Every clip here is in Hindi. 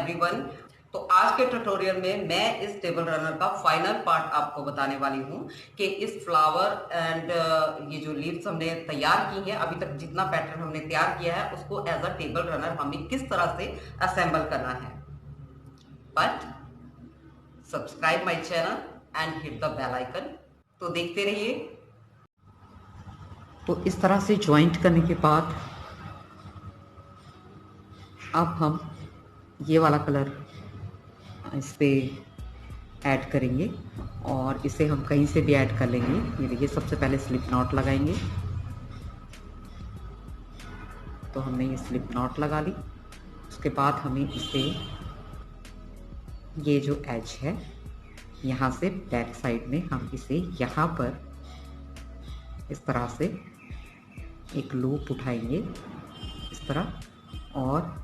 एवरीवन। तो आज के ट्यूटोरियल में मैं इस टेबल रनर का फाइनल पार्ट आपको बताने वाली हूँ कि इस फ्लावर एंड ये जो लीव्स हमने तैयार की हैं, अभी तक जितना पैटर्न हमने तैयार किया है उसको एज अ टेबल रनर हमें किस तरह से असेंबल करना है। But subscribe my channel and hit the bell icon. तो देखते रहिए। तो इस तरह से ज्वाइंट करने के बाद अब हम ये वाला कलर इस पर ऐड करेंगे और इसे हम कहीं से भी ऐड कर लेंगे। ये देखिए, सबसे पहले स्लिप नॉट लगाएंगे। तो हमने ये स्लिप नॉट लगा ली। उसके बाद हमें इसे ये जो एज है यहाँ से बैक साइड में हम इसे यहाँ पर इस तरह से एक लूप उठाएंगे इस तरह, और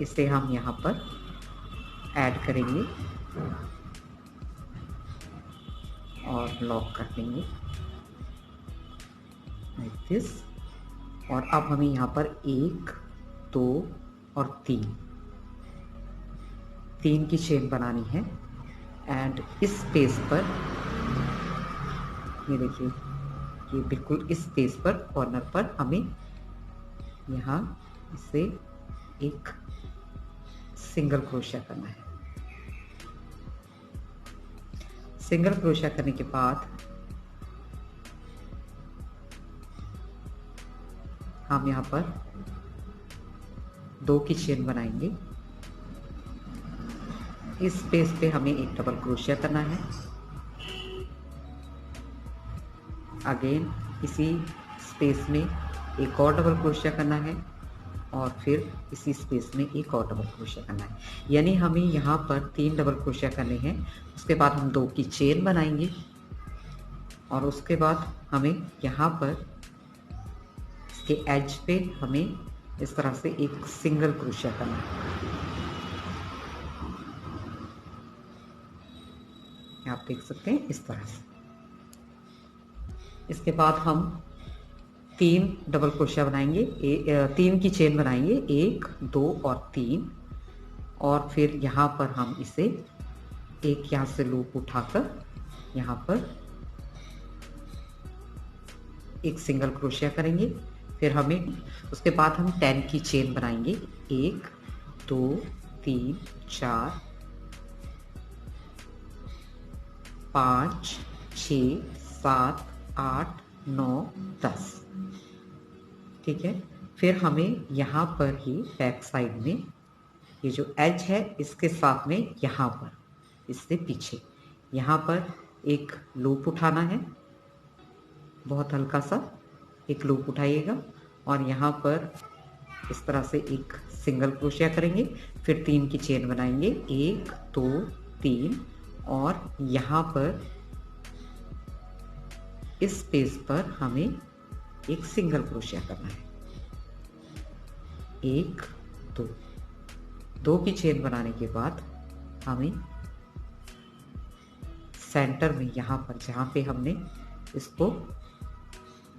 इसे हम यहाँ पर ऐड करेंगे और लॉक कर देंगे लाइक दिस। और अब हमें यहाँ पर 1 2 और 3 की चेन बनानी है। एंड इस स्पेस पर ये देखिए, ये बिल्कुल इस स्पेस पर कॉर्नर पर हमें यहाँ इसे एक सिंगल क्रोशिया करना है। सिंगल क्रोशिया करने के बाद हम यहाँ पर 2 की चेन बनाएंगे। इस स्पेस पे हमें एक डबल क्रोशिया करना है। अगेन इसी स्पेस में एक और डबल क्रोशिया करना है और फिर इसी स्पेस में एक और डबल क्रोशिया करना है। यानी हमें यहाँ पर 3 डबल क्रोशिया करने हैं। उसके बाद हम 2 की चेन बनाएंगे और उसके बाद हमें यहाँ पर इसके एज पे हमें इस तरह से एक सिंगल क्रोशिया करना है। आप देख सकते हैं इस तरह से। इसके बाद हम 3 डबल क्रोशिया बनाएंगे, 3 की चेन बनाएंगे, 1 2 और 3। और फिर यहाँ पर हम इसे एक यहाँ से लूप उठाकर यहाँ पर एक सिंगल क्रोशिया करेंगे। फिर हमें उसके बाद हम 10 की चेन बनाएंगे, 1 2 3 4 5 6 7 8 9 10। ठीक है। फिर हमें यहाँ पर ही बैक साइड में ये जो एज है इसके साथ में यहाँ पर इससे पीछे यहाँ पर एक लूप उठाना है। बहुत हल्का सा एक लूप उठाइएगा और यहाँ पर इस तरह से एक सिंगल क्रोशिया करेंगे। फिर 3 की चेन बनाएंगे, 1 2 3 और यहाँ पर इस स्पेस पर हमें एक सिंगल क्रोशिया करना है, 1 2 की चेन बनाने के बाद हमें सेंटर में यहाँ पर जहाँ पे हमने इसको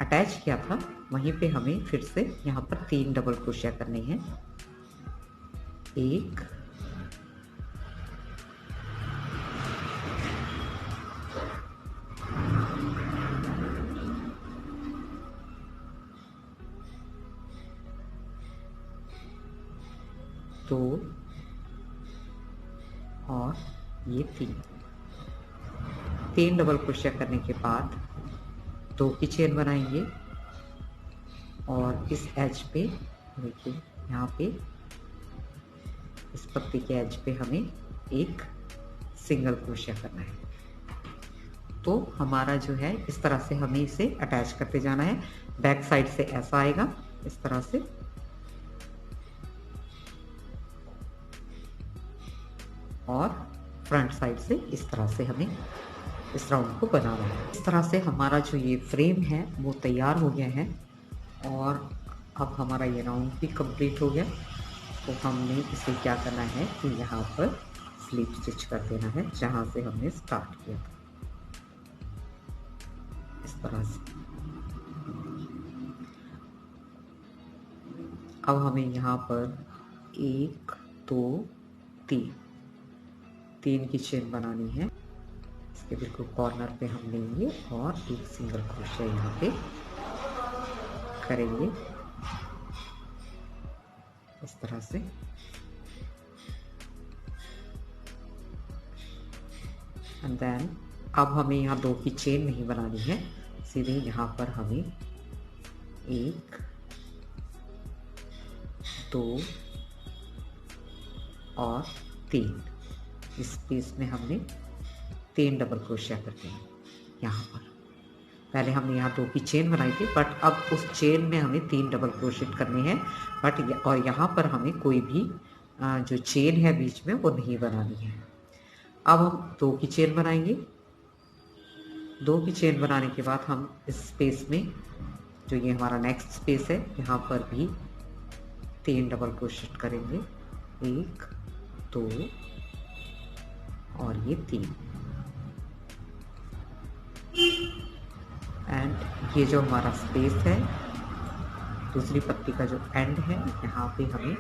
अटैच किया था वहीं पे हमें फिर से यहाँ पर 3 डबल क्रोशिया करने हैं, 1 2 और ये 3 डबल क्रोशिया करने के बाद 2 की चेन बनाएंगे और इस एज पे देखिए, यहाँ पे इस पत्ती के एज पे हमें एक सिंगल क्रोशिया करना है। तो हमारा जो है इस तरह से हमें इसे अटैच करते जाना है। बैक साइड से ऐसा आएगा इस तरह से, और फ्रंट साइड से इस तरह से हमें इस राउंड को बनाना है। इस तरह से हमारा जो ये फ्रेम है वो तैयार हो गया है और अब हमारा ये राउंड भी कंप्लीट हो गया। तो हमने इसे क्या करना है कि यहाँ पर स्लीव स्टिच कर देना है जहाँ से हमने स्टार्ट किया था, इस तरह से। अब हमें यहाँ पर 1 2 3 3 की चेन बनानी है। इसके बिल्कुल कॉर्नर पे हम लेंगे और एक सिंगल क्रोशिया यहाँ पे करेंगे इस तरह से। एंड देन अब हमें यहाँ 2 की चेन नहीं बनानी है, सीधे यहाँ पर हमें 1 2 और 3 इस स्पेस में हमने 3 डबल क्रोशिया करते हैं यहाँ पर। पहले हमने यहाँ 2 की चेन बनाई थी, बट अब उस चेन में हमें 3 डबल क्रोशिया करने हैं। बट और यहाँ पर हमें कोई भी जो चेन है बीच में वो नहीं बनानी है। अब हम 2 की चेन बनाएंगे। 2 की चेन बनाने के बाद हम इस स्पेस में, जो ये हमारा नेक्स्ट स्पेस है, यहाँ पर भी 3 डबल क्रोशिया करेंगे। 1 2 और ये 3। एंड ये जो हमारा स्पेस है, दूसरी पत्ती का जो एंड है, यहाँ पे हमें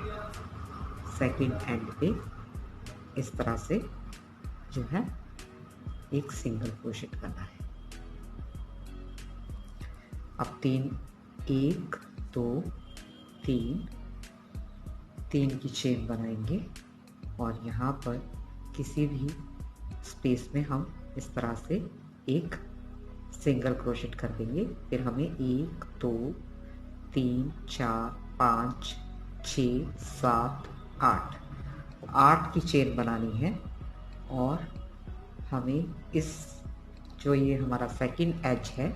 सेकंड एंड पे इस तरह से जो है एक सिंगल क्रोशिया करना है। अब 3 1 2 3 3 की चेन बनाएंगे और यहाँ पर किसी भी स्पेस में हम इस तरह से एक सिंगल क्रोशिया कर देंगे। फिर हमें 1 2 3 4 5 6 7 8 की चेन बनानी है। और हमें इस जो ये हमारा सेकंड एज है,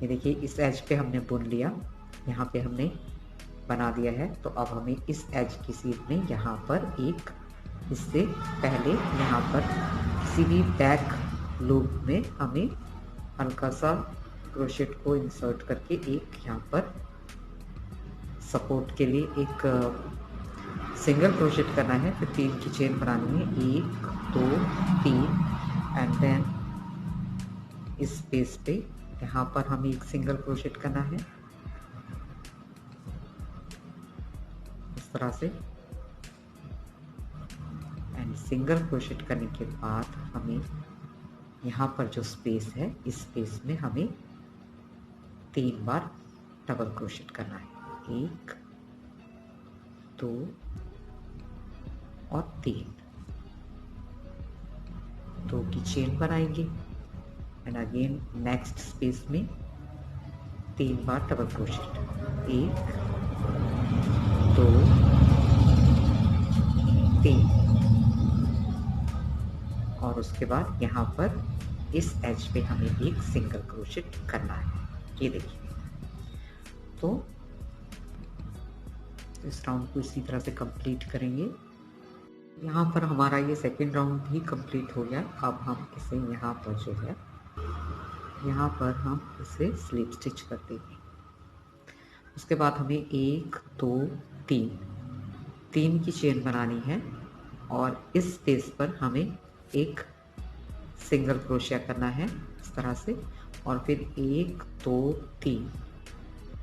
ये देखिए इस एज पे हमने बुन लिया, यहाँ पे हमने बना दिया है। तो अब हमें इस एज की सीध में यहाँ पर एक, इससे पहले यहाँ पर किसी भी बैक लूप में हमें हल्का सा क्रोशेट को इंसर्ट करके एक यहाँ पर सपोर्ट के लिए एक सिंगल क्रोशेट करना है। फिर 3 की चेन बनानी है, 1 2 3 एंड देन इस स्पेस पे यहाँ पर हमें एक सिंगल क्रोशेट करना है इस तरह से। एंड सिंगल क्रोशेट करने के बाद हमें यहाँ पर जो स्पेस है, इस स्पेस में हमें 3 बार डबल क्रोशेट करना है, 1 2 और 3। 2 की चेन बनाएंगे एंड अगेन नेक्स्ट स्पेस में 3 बार डबल क्रोशेट, 1 2 3। और उसके बाद यहाँ पर इस एज पे हमें एक सिंगल क्रोशेट करना है। ये देखिए, तो इस राउंड को इसी तरह से कंप्लीट करेंगे। यहाँ पर हमारा ये सेकेंड राउंड भी कंप्लीट हो गया। अब हम इसे यहाँ पर जो है, यहाँ पर हम इसे स्लिप स्टिच कर देंगे। उसके बाद हमें 1 2 3 की चेन बनानी है और इस स्पेस पर हमें एक सिंगल क्रोशिया करना है इस तरह से। और फिर 1 2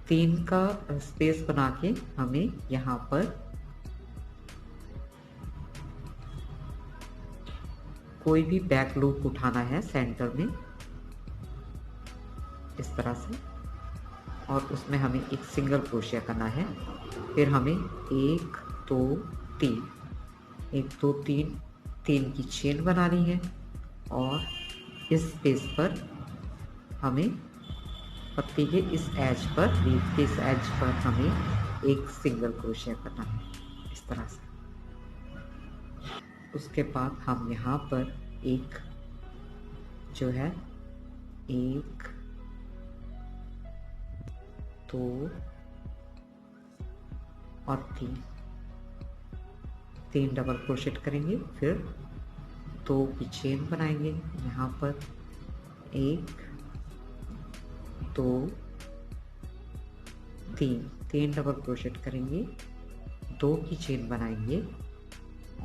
3 का स्पेस बना के हमें यहाँ पर कोई भी बैक लूप उठाना है सेंटर में इस तरह से, और उसमें हमें एक सिंगल क्रोशिया करना है। फिर हमें 1 2 3 1 2 3 की चेन बनानी है और इस स्पेस पर हमें पत्ती के इस एज पर, लीफ के इस एज पर हमें एक सिंगल क्रोशिया करना है इस तरह से। उसके बाद हम यहाँ पर एक जो है 1 2 और 3 डबल क्रोशेट करेंगे। फिर 2 की चेन बनाएंगे, यहाँ पर 1 2 3 डबल क्रोशेट करेंगे, 2 की चेन बनाएंगे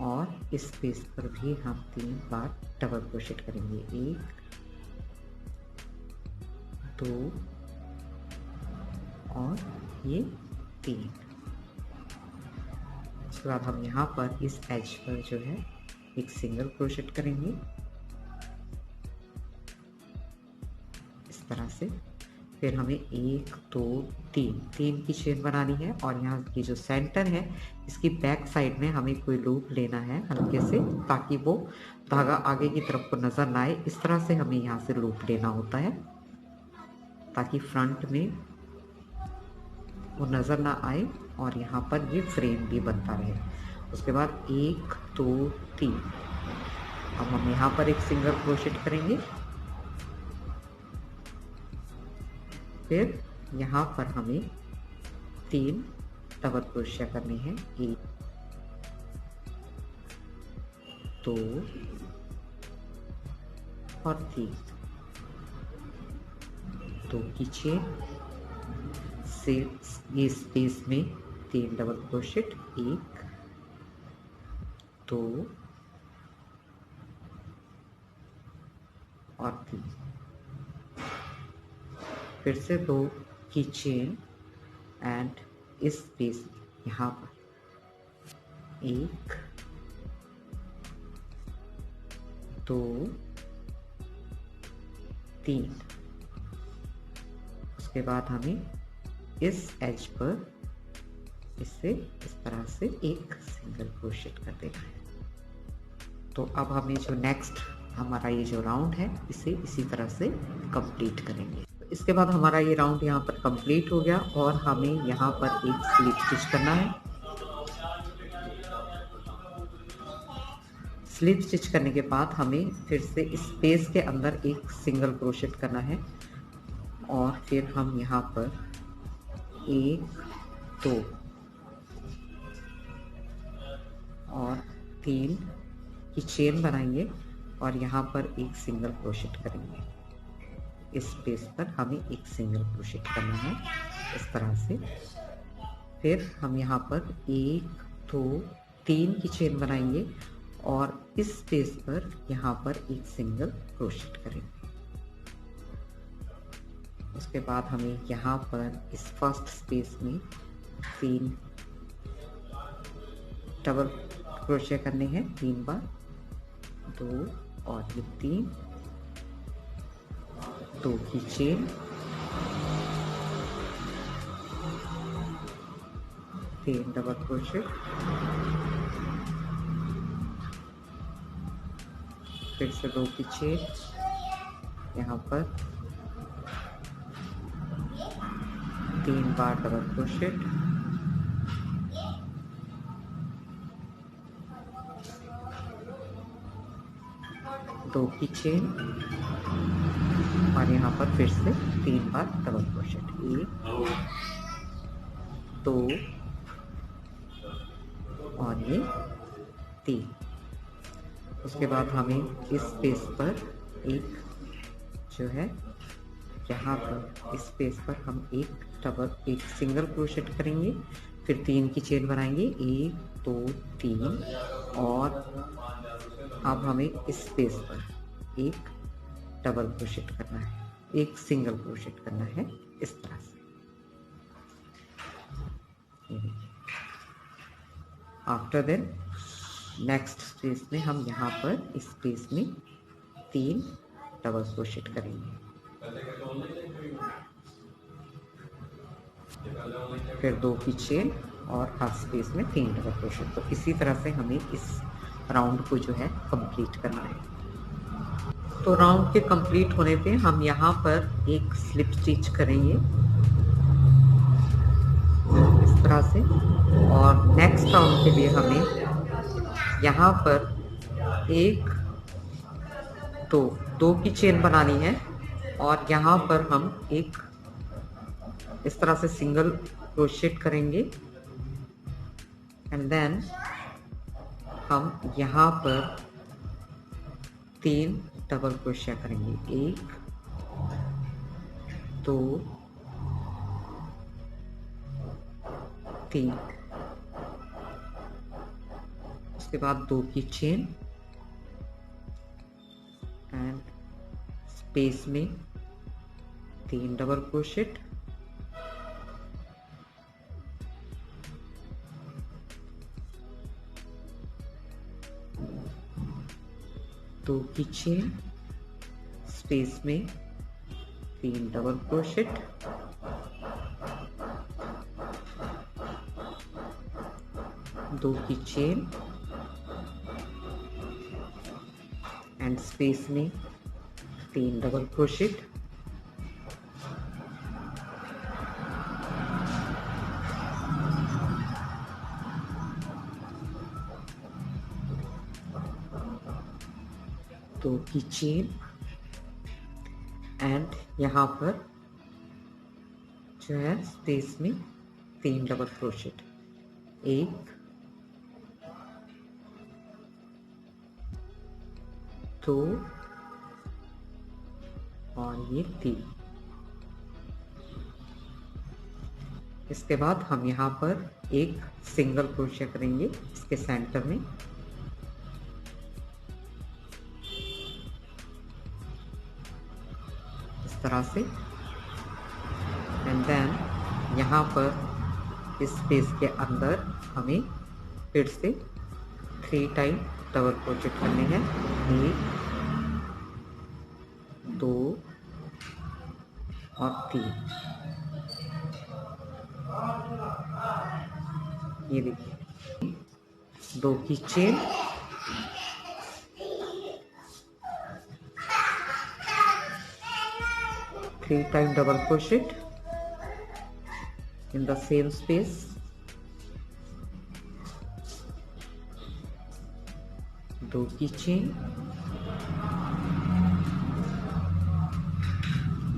और इस स्पेस पर भी हम 3 बार डबल क्रोशेट करेंगे, 1 2 और ये 3। उसके बाद हम यहाँ पर इस एज पर जो है एक सिंगल क्रोशेट करेंगे इस तरह से। फिर हमें 1 2 3 की चेन बनानी है और यहाँ की जो सेंटर है इसकी बैक साइड में हमें कोई लूप लेना है हल्के से, ताकि वो धागा आगे की तरफ को नज़र ना आए। इस तरह से हमें यहाँ से लूप लेना होता है ताकि फ्रंट में वो नज़र ना आए और यहाँ पर ये फ्रेम भी बनता रहे। उसके बाद 1 2 3, अब हम यहाँ पर एक सिंगल क्रोशेट करेंगे। फिर यहाँ पर हमें 3 डबल क्रोशिया करने हैं, 1 2 और 3, 2 की चेन से ये स्पेस में 3 डबल क्रोशेट, 1 2 और 3, फिर से 2 की चेन एंड इस स्पेस यहाँ पर 1 2 3। उसके बाद हमें इस एज पर इससे इस तरह से एक सिंगल क्रोशेट कर देना है। तो अब हमें जो नेक्स्ट हमारा ये जो राउंड है इसे इसी तरह से कंप्लीट करेंगे। इसके बाद हमारा ये राउंड यहाँ पर कंप्लीट हो गया और हमें यहाँ पर एक स्लिप स्टिच करना है। स्लिप स्टिच करने के बाद हमें फिर से स्पेस के अंदर एक सिंगल क्रोशेट करना है और फिर हम यहाँ पर 1 2 और 3 की चेन बनाएंगे और यहाँ पर एक सिंगल क्रोशेट करेंगे। इस स्पेस पर हमें एक सिंगल क्रोशेट करना है इस तरह से। फिर हम यहाँ पर 1 2 3 की चेन बनाएंगे और इस स्पेस पर यहाँ पर एक सिंगल क्रोशेट करेंगे। उसके बाद हमें यहाँ पर इस फर्स्ट स्पेस में 3 डबल क्रोशे करने हैं 3 बार, 2 और ये 3, 2 की चेन, 3 डबल क्रोशे, फिर से 2 की चेन, यहाँ पर 3 बार डबल क्रोशेट, 2 की चेन और यहाँ पर फिर से 3 बार डबल क्रोशेट, 1 2 और ये 3। उसके बाद हमें इस स्पेस पर एक जो है यहाँ पर इस स्पेस पर हम एक सिंगल क्रोशेट करेंगे, फिर 3 की चेन बनाएंगे, 1 2 3 और अब हमें इस स्पेस पर एक डबल क्रोशेट करना है, एक सिंगल क्रोशेट करना है इस तरह से। आफ्टर देन नेक्स्ट स्पेस में हम यहाँ पर इस स्पेस में 3 डबल क्रोशेट करेंगे, फिर 2 की चेन और हर स्पेस में 3 डबल क्रोशेट। तो इसी तरह से हमें इस राउंड को जो है कंप्लीट करना है। तो राउंड के कंप्लीट होने पे हम यहाँ पर एक स्लिप स्टिच करेंगे इस तरह से और नेक्स्ट राउंड के लिए हमें यहाँ पर 1 2 की चेन बनानी है और यहाँ पर हम एक इस तरह से सिंगल क्रोशेट करेंगे एंड देन हम यहाँ पर 3 डबल क्रोशिया करेंगे, 1 2 3। उसके बाद 2 की चेन एंड स्पेस में 3 डबल क्रोशेट, 2 की चेन, स्पेस में 3 डबल क्रोशेट, 2 की चेन एंड स्पेस में 3 डबल क्रोशेट, 2 की चेन एंड यहाँ पर जो है स्पेस में 3 डबल क्रोशेट, 1 2 और ये 3। इसके बाद हम यहाँ पर एक सिंगल क्रोशिया करेंगे इसके सेंटर में, इस तरह से, एंड देन यहाँ पर इस स्पेस के अंदर हमें फिर से 3 टाइम डबल क्रोशेट करने हैं, 1 2 और 3। ये देखिए 2 की chain, three time double crochet in the same space, 2 की चेन।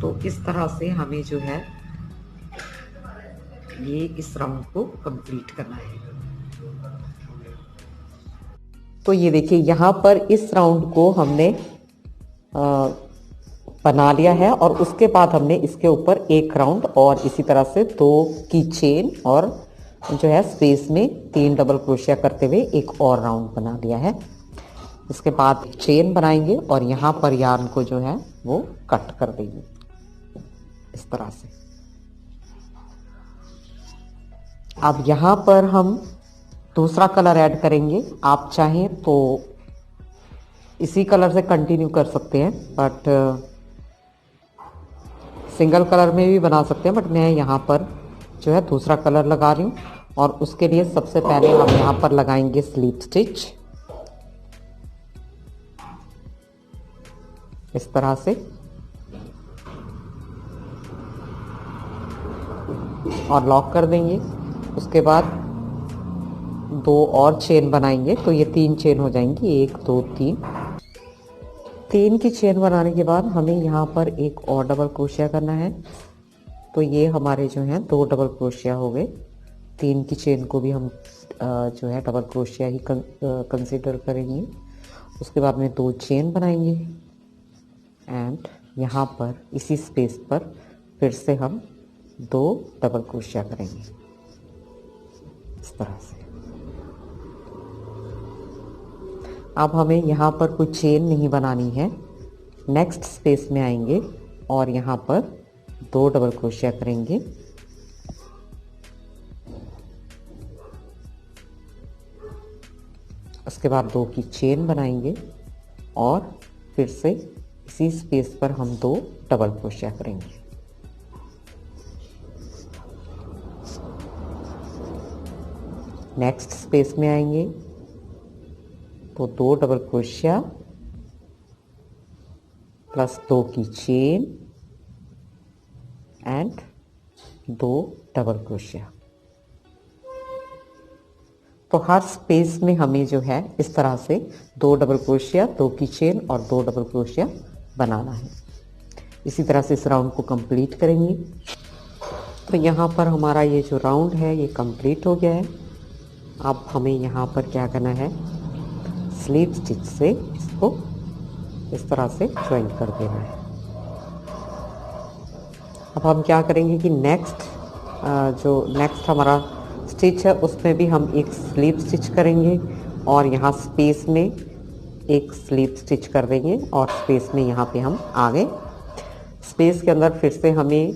तो इस तरह से हमें जो है ये इस राउंड को कंप्लीट करना है। तो ये देखिए यहाँ पर इस राउंड को हमने बना लिया है और उसके बाद हमने इसके ऊपर एक राउंड और इसी तरह से 2 की चेन और जो है स्पेस में 3 डबल क्रोशिया करते हुए एक और राउंड बना लिया है। इसके बाद चेन बनाएंगे और यहाँ पर यार्न को जो है वो कट कर देंगे इस तरह से। अब यहाँ पर हम दूसरा कलर ऐड करेंगे, आप चाहें तो इसी कलर से कंटिन्यू कर सकते हैं, बट सिंगल कलर में भी बना सकते हैं, बट मैं यहाँ पर जो है दूसरा कलर लगा रही हूँ। और उसके लिए सबसे पहले हम यहाँ पर लगाएंगे स्लीप स्टिच इस तरह से, और लॉक कर देंगे। उसके बाद 2 और चेन बनाएंगे, तो ये 3 चेन हो जाएंगी, 1 2 3। 3 की चेन बनाने के बाद हमें यहाँ पर एक और डबल क्रोशिया करना है। तो ये हमारे जो हैं 2 डबल क्रोशिया हो गए। 3 की चेन को भी हम जो है डबल क्रोशिया ही कंसीडर करेंगे। उसके बाद में 2 चेन बनाएंगे एंड यहाँ पर इसी स्पेस पर फिर से हम 2 डबल क्रोशिया करेंगे इस तरह से। अब हमें यहाँ पर कोई चेन नहीं बनानी है। नेक्स्ट स्पेस में आएंगे और यहाँ पर 2 डबल क्रोशिया करेंगे। उसके बाद 2 की चेन बनाएंगे और फिर से इसी स्पेस पर हम 2 डबल क्रोशिया करेंगे। नेक्स्ट स्पेस में आएंगे तो 2 डबल क्रोशिया प्लस 2 की चेन एंड 2 डबल क्रोशिया। तो हर स्पेस में हमें जो है इस तरह से 2 डबल क्रोशिया, 2 की चेन और 2 डबल क्रोशिया बनाना है। इसी तरह से इस राउंड को कंप्लीट करेंगे। तो यहाँ पर हमारा ये जो राउंड है ये कंप्लीट हो गया है। अब हमें यहाँ पर क्या करना है, स्लीप स्टिच से इसको इस तरह से ज्वाइन कर देना है। अब हम क्या करेंगे कि जो नेक्स्ट हमारा स्टिच है उसमें भी हम एक स्लीप स्टिच करेंगे और यहाँ स्पेस में एक स्लीप स्टिच कर देंगे और स्पेस में यहाँ पे हम आ गए। स्पेस के अंदर फिर से हमें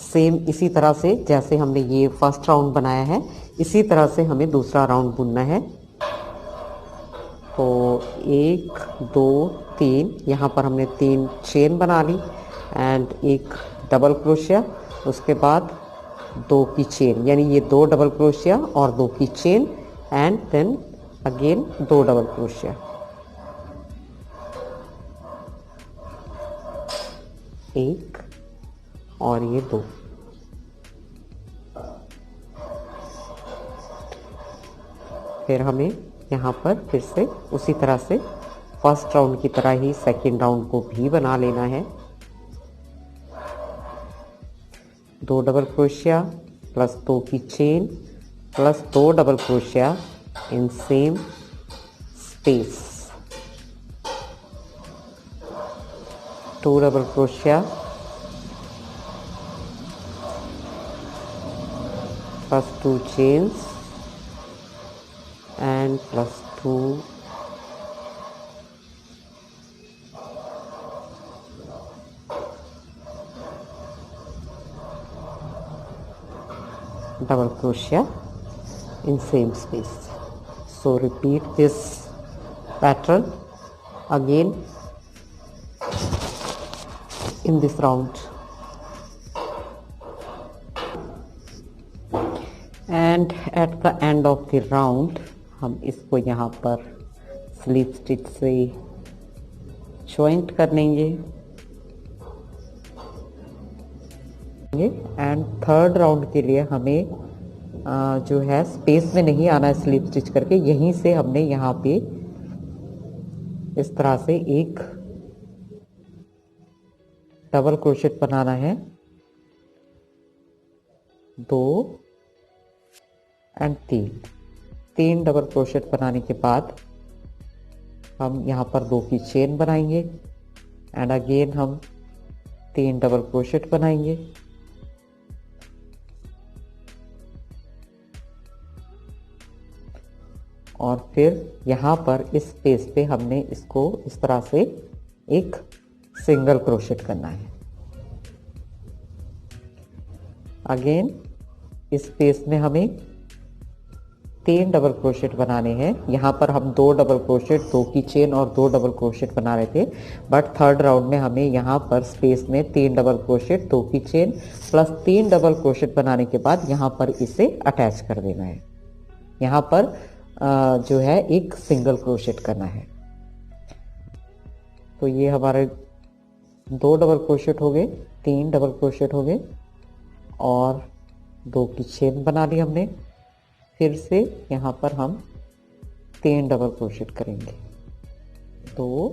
सेम इसी तरह से जैसे हमने ये फर्स्ट राउंड बनाया है इसी तरह से हमें दूसरा राउंड बुनना है। तो 1 2 3, यहाँ पर हमने 3 चेन बना ली एंड एक डबल क्रोशिया, उसके बाद 2 की चेन, यानी ये 2 डबल क्रोशिया और 2 की chain and then again 2 double crochet, एक और ये 2। फिर हमें यहाँ पर फिर से उसी तरह से फर्स्ट राउंड की तरह ही सेकेंड राउंड को भी बना लेना है। 2 डबल क्रोशिया प्लस 2 की chain plus 2 double crochet in same space, 2 double crochet plus 2 chains and plus 2 double crochet in same space. So repeat this pattern again in this round. And at the end of the round हम इसको यहाँ पर स्लिप स्टिच से जॉइंट कर लेंगे एंड थर्ड राउंड के लिए हमें जो है स्पेस में नहीं आना है स्लिप स्टिच करके, यहीं से हमने यहाँ पे इस तरह से एक डबल क्रोशेट बनाना है, 2 एंड 3 डबल क्रोशेट बनाने के बाद हम यहाँ पर 2 की चेन बनाएंगे एंड अगेन हम 3 डबल क्रोशेट बनाएंगे और फिर यहाँ पर इस स्पेस पे हमने इसको इस तरह से एक सिंगल क्रोशेट करना है। अगेन इस स्पेस में हमें 3 डबल क्रोशेट बनाने हैं। यहाँ पर हम 2 डबल क्रोशेट, 2 की चेन और 2 डबल क्रोशेट बना रहे थे, बट थर्ड राउंड में हमें यहाँ पर स्पेस में 3 डबल क्रोशेट, 2 की चेन प्लस 3 डबल क्रोशेट बनाने के बाद यहाँ पर इसे अटैच कर देना है। यहाँ पर जो है एक सिंगल क्रोशेट करना है। तो ये हमारे 2 डबल क्रोशेट हो गए, 3 डबल क्रोशेट हो गए और 2 की चेन बना ली हमने। फिर से यहाँ पर हम 3 डबल क्रोशेट करेंगे, 2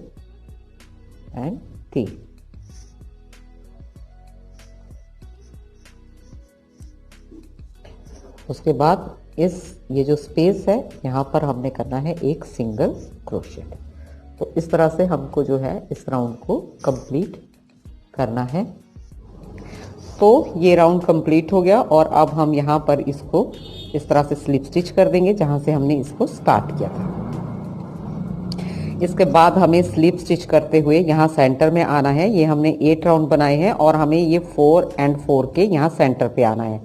एंड 3। उसके बाद ये जो स्पेस है यहाँ पर हमने करना है एक सिंगल क्रोशेट। तो इस तरह से हमको जो है इस राउंड को कंप्लीट करना है। तो ये राउंड कंप्लीट हो गया और अब हम यहाँ पर इसको इस तरह से स्लिप स्टिच कर देंगे जहाँ से हमने इसको स्टार्ट किया था। इसके बाद हमें स्लिप स्टिच करते हुए यहाँ सेंटर में आना है। ये हमने 8 राउंड बनाए हैं और हमें ये 4 एंड 4 के यहाँ सेंटर पे आना है।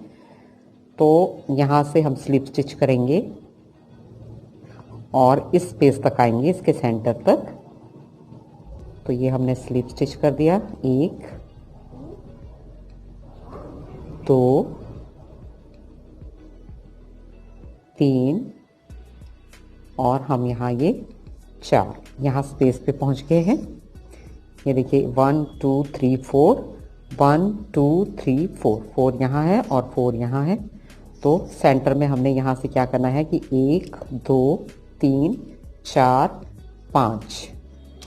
तो यहाँ से हम स्लिप स्टिच करेंगे और इस स्पेस तक आएंगे, इसके सेंटर तक। तो ये हमने स्लिप स्टिच कर दिया, 1 2 3 और हम यहाँ ये 4 यहाँ स्पेस पे पहुँच गए हैं। ये देखिए 1 2 3 4, 1 2 3 4, 4 यहाँ है और 4 यहाँ है। तो सेंटर में हमने यहाँ से क्या करना है कि 1 2 3 4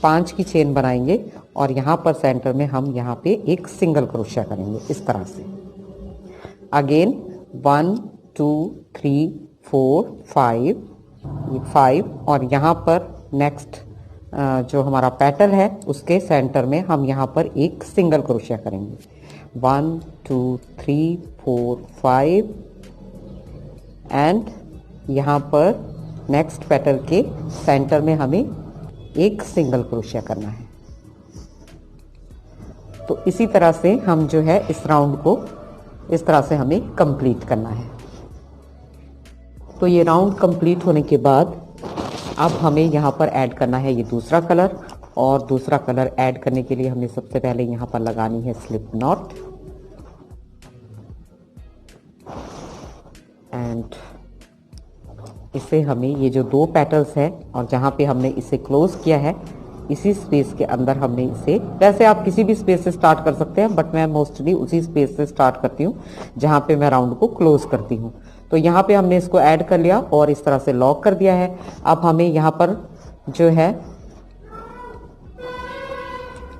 5 की चेन बनाएंगे और यहाँ पर सेंटर में हम यहाँ पे एक सिंगल क्रोशिया करेंगे इस तरह से। अगेन 1 2 3 4 5 और यहाँ पर नेक्स्ट जो हमारा पेटल है उसके सेंटर में हम यहाँ पर एक सिंगल क्रोशिया करेंगे। 1 2 3 4 5 एंड यहाँ पर नेक्स्ट पेटल के सेंटर में हमें एक सिंगल क्रोशिया करना है। तो इसी तरह से हम जो है इस राउंड को इस तरह से हमें कंप्लीट करना है। तो ये राउंड कंप्लीट होने के बाद अब हमें यहाँ पर ऐड करना है ये दूसरा कलर और दूसरा कलर ऐड करने के लिए हमें सबसे पहले यहाँ पर लगानी है स्लिप नॉट एंड इसे हमें ये जो दो पेटल्स है और जहाँ पे हमने इसे क्लोज किया है इसी स्पेस के अंदर हमने इसे, वैसे आप किसी भी स्पेस से स्टार्ट कर सकते हैं बट मैं मोस्टली उसी स्पेस से स्टार्ट करती हूँ जहाँ पे मैं राउंड को क्लोज करती हूँ। तो यहाँ पे हमने इसको ऐड कर लिया और इस तरह से लॉक कर दिया है। अब हमें यहाँ पर जो है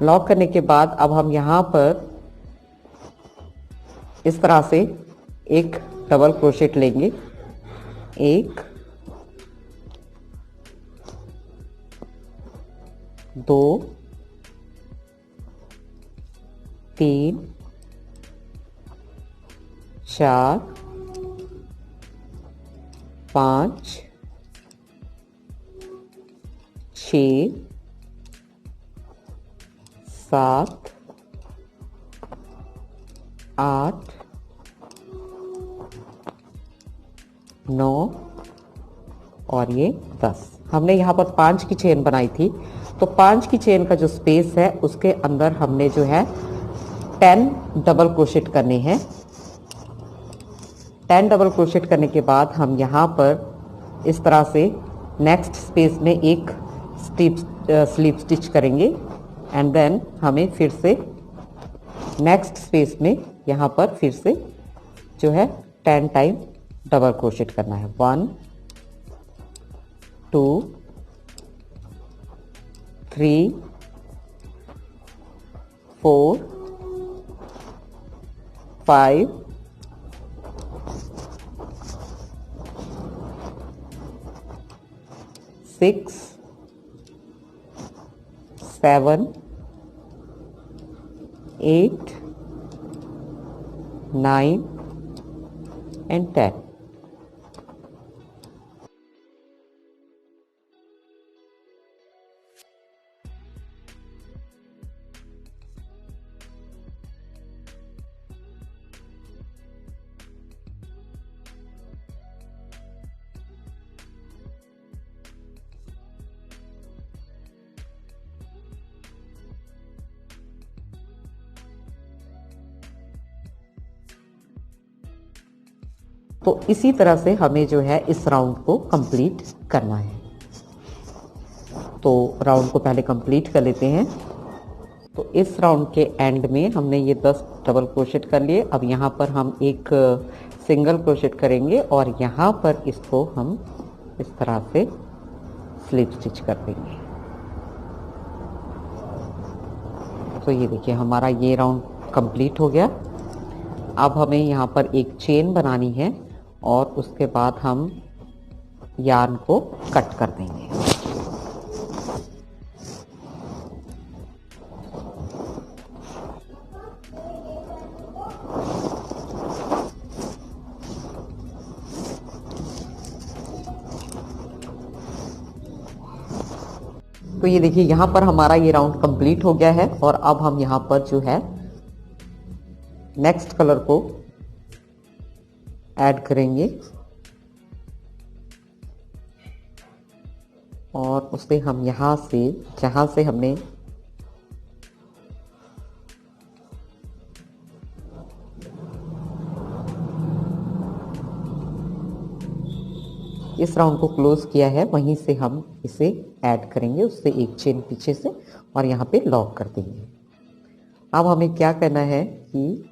लॉक करने के बाद अब हम यहाँ पर इस तरह से एक डबल क्रोशेट लेंगे, 1 2 3 4 5 6 7 8 9 और ये 10। हमने यहाँ पर 5 की चेन बनाई थी, तो 5 की चेन का जो स्पेस है उसके अंदर हमने जो है 10 डबल क्रोशेट करने हैं। 10 डबल क्रोशेट करने के बाद हम यहाँ पर इस तरह से नेक्स्ट स्पेस में एक स्लिप स्टिच करेंगे एंड देन हमें फिर से नेक्स्ट स्पेस में यहाँ पर फिर से जो है 10 टाइम डबल क्रोशेट करना है। 1 2 3 4 5 6 7 8 9 and 10। तो इसी तरह से हमें जो है इस राउंड को कंप्लीट करना है। तो राउंड को पहले कंप्लीट कर लेते हैं। तो इस राउंड के एंड में हमने ये 10 डबल क्रोशेट कर लिए। अब यहाँ पर हम एक सिंगल क्रोशेट करेंगे और यहाँ पर इसको हम इस तरह से स्लिप स्टिच कर देंगे। तो ये देखिए हमारा ये राउंड कंप्लीट हो गया। अब हमें यहाँ पर एक चेन बनानी है और उसके बाद हम यार्न को कट कर देंगे। तो ये देखिए यहाँ पर हमारा ये राउंड कंप्लीट हो गया है और अब हम यहाँ पर जो है नेक्स्ट कलर को ऐड करेंगे और उसे हम यहाँ से जहाँ से हमने इस राउंड को क्लोज किया है वहीं से हम इसे ऐड करेंगे, उससे एक चेन पीछे से और यहाँ पे लॉक कर देंगे। अब हमें क्या करना है कि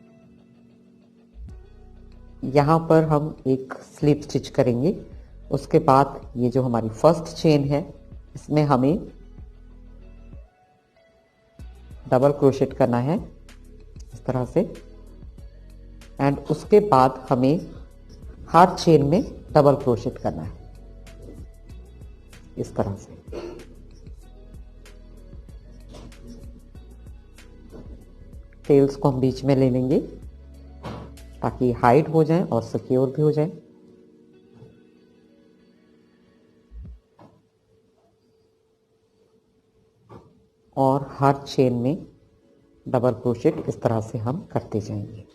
यहाँ पर हम एक स्लिप स्टिच करेंगे। उसके बाद ये जो हमारी फर्स्ट चेन है इसमें हमें डबल क्रोशेट करना है इस तरह से एंड उसके बाद हमें हर चेन में डबल क्रोशेट करना है इस तरह से। टेल्स को हम बीच में ले लेंगे ताकि हाइड हो जाए और सिक्योर भी हो जाए। और हर चेन में डबल क्रोशेट इस तरह से हम करते जाएंगे।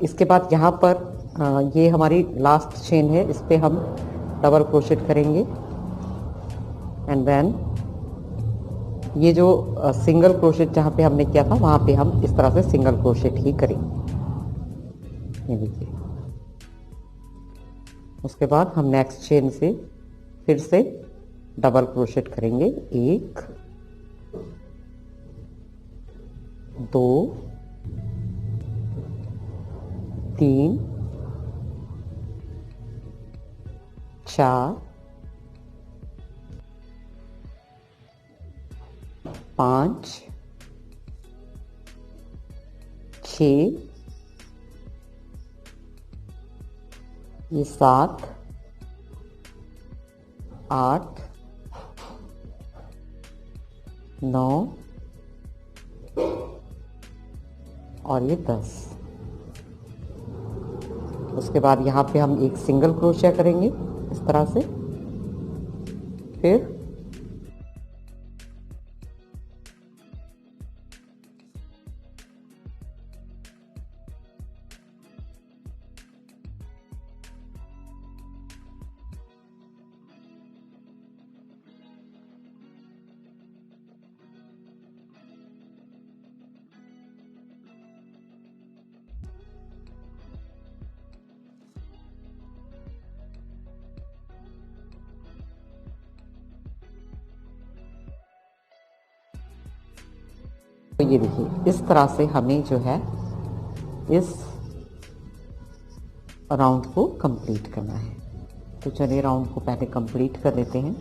इसके बाद यहाँ पर ये हमारी लास्ट चेन है, इस पे हम डबल क्रोशेट करेंगे एंड देन ये जो सिंगल क्रोशेट जहाँ पे हमने किया था वहाँ पे हम इस तरह से सिंगल क्रोशेट ही करेंगे। ये देखिए, उसके बाद हम नेक्स्ट चेन से फिर से डबल क्रोशेट करेंगे, 1 2 3 4 5 6 ये 7 8 9 और ये 10। उसके बाद यहाँ पे हम एक सिंगल क्रोशिया करेंगे इस तरह से, फिर तो ये देखिए, इस तरह से हमें जो है इस राउंड को कंप्लीट करना है। तो चलिए राउंड को पहले कंप्लीट कर लेते हैं।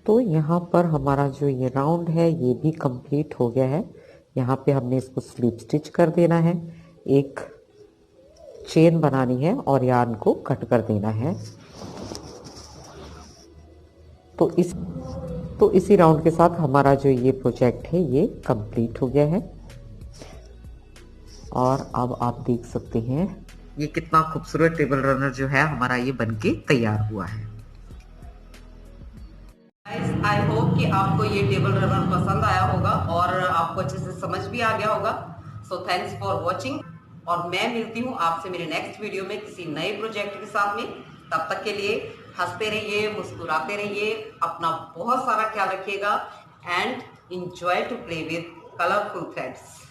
तो यहाँ पर हमारा जो ये राउंड है ये भी कंप्लीट हो गया है। यहाँ पे हमने इसको स्लिप स्टिच कर देना है, एक चेन बनानी है और यार्न को कट कर देना है। तो इसी राउंड के साथ हमारा जो ये प्रोजेक्ट है ये कंप्लीट हो गया है। और अब आप देख सकते हैं ये कितना खूबसूरत टेबल रनर जो है हमारा ये बनके तैयार हुआ है। आई होप कि आपको ये टेबल रनर पसंद आया होगा और आपको अच्छे से समझ भी आ गया होगा। सो थैंक्स फॉर वॉचिंग, और मैं मिलती हूँ आपसे मेरे नेक्स्ट वीडियो में किसी नए प्रोजेक्ट के साथ में। तब तक के लिए हंसते रहिए, मुस्कुराते रहिए, अपना बहुत सारा ख्याल रखिएगा and enjoy to play with colorful threads.